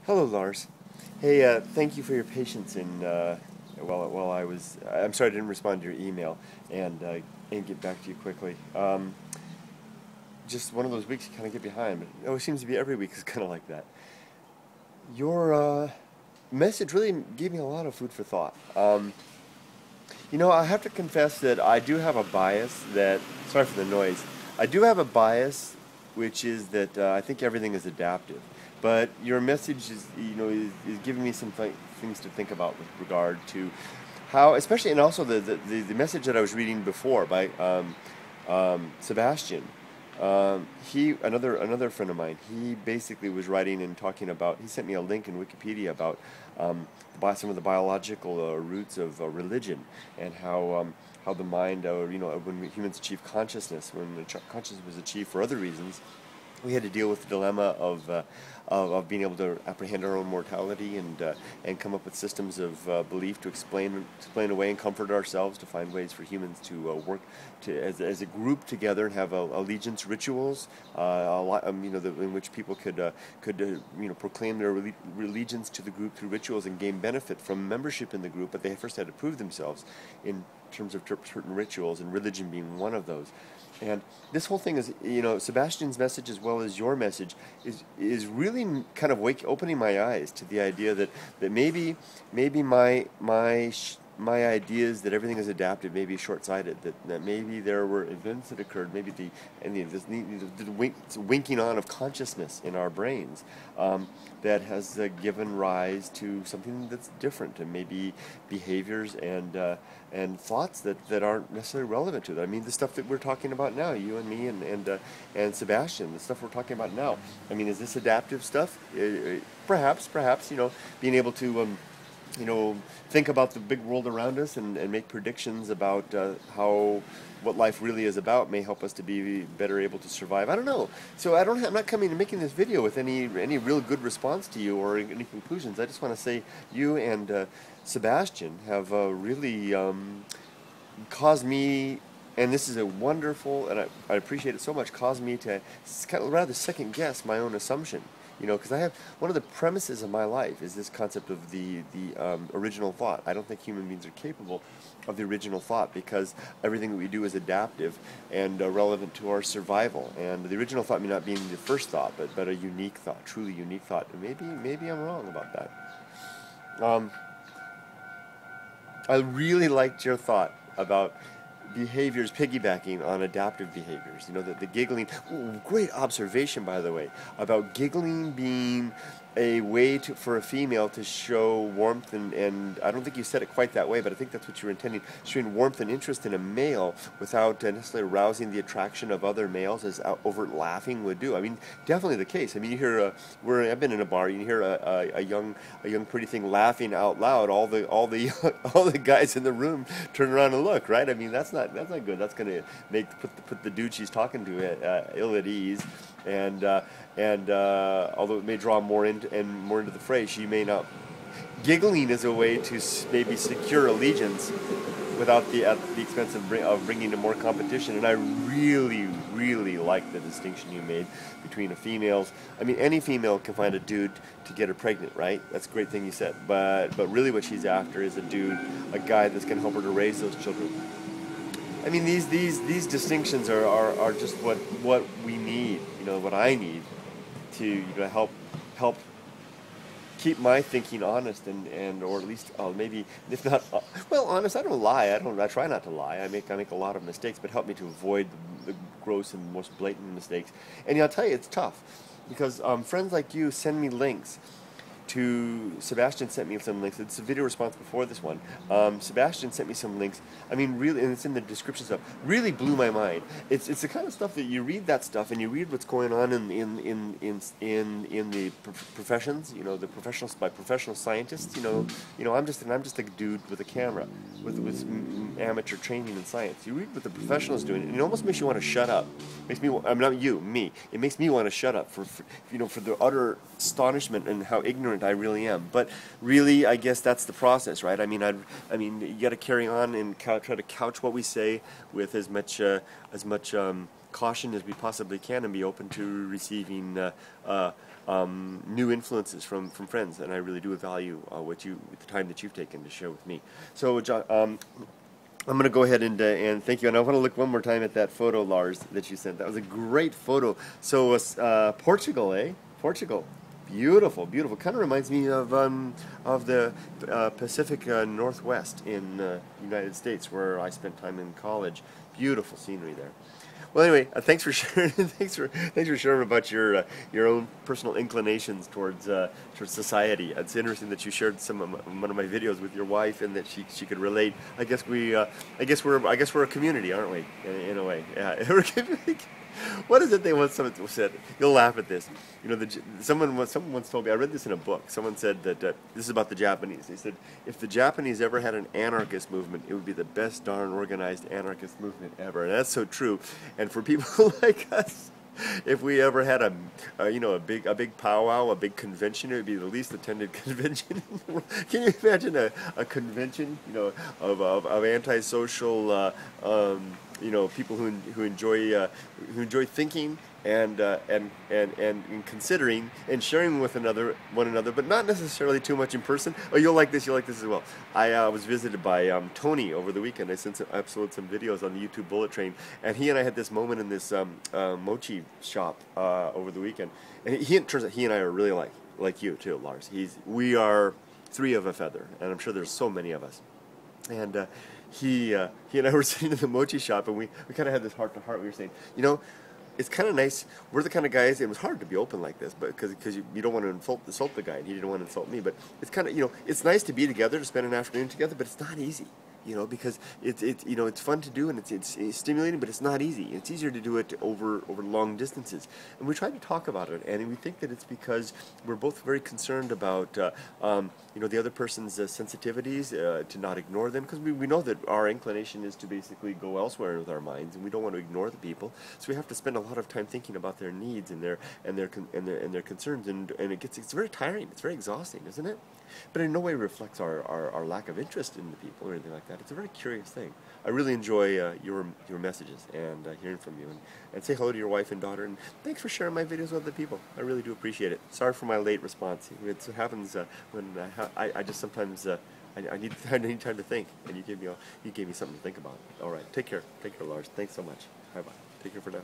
Hello, Lars. Hey, thank you for your patience in while I'm sorry I didn't respond to your email and get back to you quickly. Just one of those weeks you kind of get behind, but it always seems to be every week is kind of like that. Your message really gave me a lot of food for thought. I have to confess that I do have a bias that, sorry for the noise, I do have a bias which is that I think everything is adaptive. But your message is giving me some things to think about with regard to how, especially, and also the message that I was reading before by Sebastian. Another friend of mine. He basically was writing and talking about. He sent me a link in Wikipedia about some of the biological roots of religion and how the mind, when humans achieve consciousness, when consciousness was achieved for other reasons, we had to deal with the dilemma of being able to apprehend our own mortality and come up with systems of belief to explain away and comfort ourselves, to find ways for humans to work as a group together and have allegiance rituals, in which people could proclaim their allegiance to the group through rituals and gain benefit from membership in the group, but they first had to prove themselves in terms of certain rituals, and religion being one of those. And this whole thing is, Sebastian's message as well as your message is really kind of opening my eyes to the idea that maybe my ideas that everything is adaptive may be short-sighted. That maybe there were events that occurred. Maybe the winking on of consciousness in our brains that has given rise to something that's different, and maybe behaviors and thoughts that aren't necessarily relevant to that. I mean, the stuff that we're talking about now, you and me and Sebastian, the stuff we're talking about now. I mean, is this adaptive stuff? Perhaps, being able to think about the big world around us and make predictions about what life really is about may help us to be better able to survive. I don't know. So I'm not coming and making this video with any real good response to you or any conclusions. I just want to say you and Sebastian have really caused me, and this is a wonderful, and I appreciate it so much, caused me to kind of rather second guess my own assumption. Because I have one of the premises of my life is this concept of the original thought. I don't think human beings are capable of the original thought because everything that we do is adaptive and relevant to our survival. And the original thought may not be the first thought, but a unique thought, truly unique thought. And maybe I'm wrong about that. I really liked your thought about behaviors piggybacking on adaptive behaviors. The giggling. Ooh, great observation, by the way, about giggling being a way for a female to show warmth and I don't think you said it quite that way, but I think that's what you were intending, showing warmth and interest in a male without necessarily arousing the attraction of other males as overt laughing would do. I mean, definitely the case. I mean, you hear I've been in a bar, you hear a young pretty thing laughing out loud, all the all the guys in the room turn around and look, right? I mean, that's not good. That's going to put the dude she's talking to ill at ease, and although it may draw more into the fray, she may not. Giggling is a way to maybe secure allegiance without at the expense of bringing in more competition. And I really like the distinction you made between any female can find a dude to get her pregnant, right? That's a great thing you said. But really what she's after is a guy that's going to help her to raise those children. I mean, these distinctions are just what we need, what I need to help keep my thinking honest and or at least maybe if not honest. I don't lie. I try not to lie. I make a lot of mistakes, but help me to avoid the gross and most blatant mistakes. And I'll tell you, it's tough because friends like you send me links. Sebastian sent me some links. It's a video response before this one. Sebastian sent me some links. I mean, really, and it's in the description stuff. Really blew my mind. It's the kind of stuff that you read that stuff and you read what's going on in the professions. The professionals by professional scientists. I'm just a dude with a camera with amateur training in science. You read what the professionals doing, and it almost makes you want to shut up. Not you, me. It makes me want to shut up for the utter astonishment and how ignorant I really am. But really, I guess that's the process, right? I mean, you got to carry on and try to couch what we say with as much caution as we possibly can, and be open to receiving new influences from friends, and I really do value the time that you've taken to share with me. So, John, I'm going to go ahead and thank you. And I want to look one more time at that photo, Lars, that you sent. That was a great photo. So, Portugal, eh? Portugal. Beautiful, beautiful. Kind of reminds me of the Pacific Northwest in the United States, where I spent time in college. Beautiful scenery there. Well, anyway, thanks for sharing. thanks for sharing about your own personal inclinations towards society. It's interesting that you shared one of my videos with your wife, and that she could relate. I guess we're a community, aren't we? In a way, yeah. We're a community. What is it they once someone said? You'll laugh at this. You know, someone once told me. I read this in a book. Someone said that this is about the Japanese. They said if the Japanese ever had an anarchist movement, it would be the best darn organized anarchist movement ever. And that's so true. And for people like us, if we ever had a big powwow, a big convention, it would be the least attended convention in the world. Can you imagine a convention, of antisocial, people who enjoy thinking and considering and sharing with one another, but not necessarily too much in person. Oh, you'll like this as well. I was visited by Tony over the weekend. I uploaded some videos on the YouTube Bullet Train, and he and I had this moment in this mochi shop over the weekend. And it turns out he and I are really like you too, Lars. We are three of a feather, and I'm sure there's so many of us. And he and I were sitting in the mochi shop, and we kind of had this heart to heart. We were saying, it's kind of nice. We're the kind of guys. It was hard to be open like this, but because you don't want to insult the guy, and he didn't want to insult me. But it's kind of it's nice to be together, to spend an afternoon together, but it's not easy. Because it's fun to do, and it's stimulating, but it's not easy. It's easier to do it over long distances. And we try to talk about it, and we think that it's because we're both very concerned about the other person's sensitivities, to not ignore them, because we know that our inclination is to basically go elsewhere with our minds, and we don't want to ignore the people. So we have to spend a lot of time thinking about their needs and their concerns, and it's very tiring. It's very exhausting, isn't it? But in no way reflects our lack of interest in the people or anything like that. It's a very curious thing. I really enjoy your messages and hearing from you. And say hello to your wife and daughter. And thanks for sharing my videos with other people. I really do appreciate it. Sorry for my late response. It happens when I just sometimes I need time to think. And you gave me something to think about. All right. Take care. Take care, Lars. Thanks so much. Bye-bye. Take care for now.